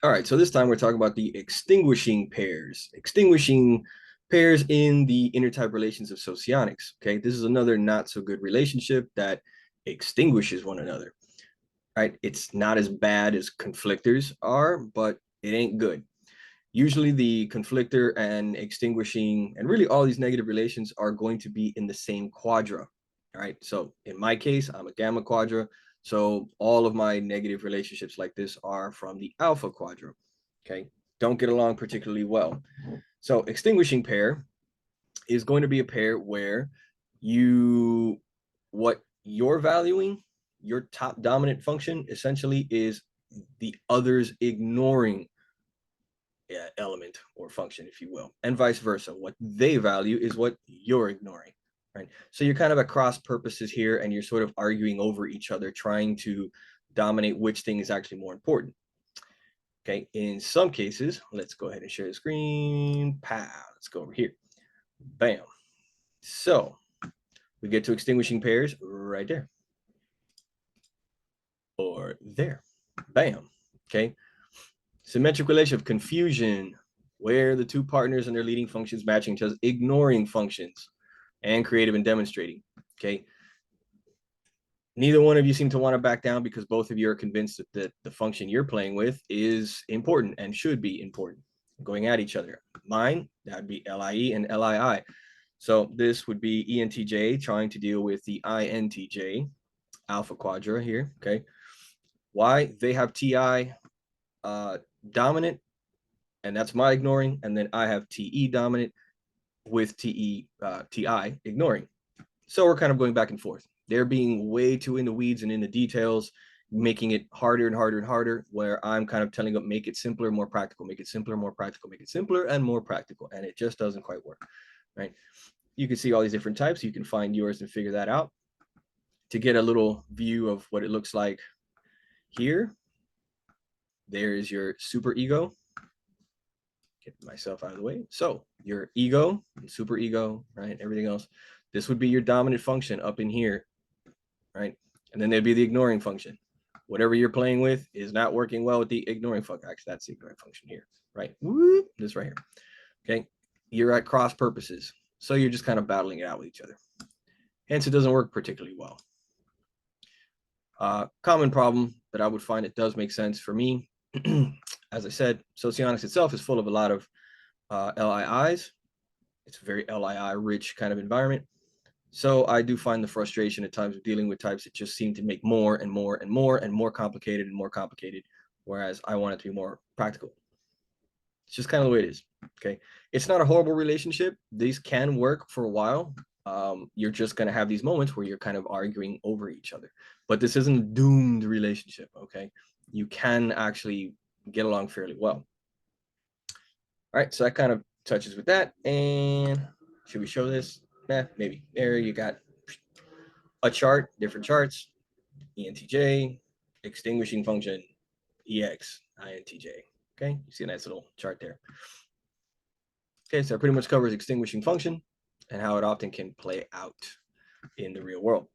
All right, so this time we're talking about the extinguishing pairs. Extinguishing pairs in the intertype relations of socionics. Okay, this is another not so good relationship that extinguishes one another. Right, it's not as bad as conflictors are, but it ain't good. Usually the conflictor and extinguishing and really all these negative relations are going to be in the same quadra. All right, so in my case, I'm a gamma quadra. So all of my negative relationships like this are from the alpha quadra. Okay, don't get along particularly well. So extinguishing pair is going to be a pair where what you're valuing, your top dominant function essentially is the others ignoring element or function, if you will, and vice versa. What they value is what you're ignoring, right? So you're kind of at cross purposes here, and you're sort of arguing over each other, trying to dominate which thing is actually more important. Okay, in some cases, let's go ahead and share the screen. Pow, let's go over here. Bam. So we get to extinguishing pairs right there. Or there. Bam. Okay. Symmetric relation of confusion, where the two partners and their leading functions matching each other, ignoring functions, and creative and demonstrating. Okay. Neither one of you seem to want to back down because both of you are convinced that the function you're playing with is important and should be important. Going at each other. Mine, that would be LIE and LII. So this would be ENTJ trying to deal with the INTJ alpha quadra here. Okay. Why? They have TI dominant, and that's my ignoring, and then I have TE dominant with TI ignoring. So we're kind of going back and forth. They're being way too in the weeds and in the details, making it harder and harder and harder, where I'm kind of telling them, make it simpler, more practical, make it simpler, more practical, make it simpler and more practical. And it just doesn't quite work, right? You can see all these different types. You can find yours and figure that out. To get a little view of what it looks like here, there is your super ego. Get myself out of the way. So your ego, super ego, right? Everything else. This would be your dominant function up in here, right? And then there'd be the ignoring function. Whatever you're playing with is not working well with the ignoring function. Actually, that's the ignoring function here, right? Whoop, this right here. Okay. You're at cross purposes. So you're just kind of battling it out with each other. Hence, it doesn't work particularly well. Common problem that I would find it does make sense for me. As I said, Socionics itself is full of a lot of LIIs. It's a very LII rich kind of environment. So I do find the frustration at times of dealing with types that just seem to make more and more and more and more complicated and more complicated, whereas I want it to be more practical. It's just kind of the way it is. Okay. It's not a horrible relationship. These can work for a while. You're just going to have these moments where you're kind of arguing over each other, but this isn't a doomed relationship. Okay. You can actually get along fairly well. All right. So that kind of touches with that. And should we show this? Maybe. There you got a chart, different charts, ENTJ, extinguishing function, EX, INTJ. Okay, you see a nice little chart there. Okay, so it pretty much covers extinguishing function and how it often can play out in the real world.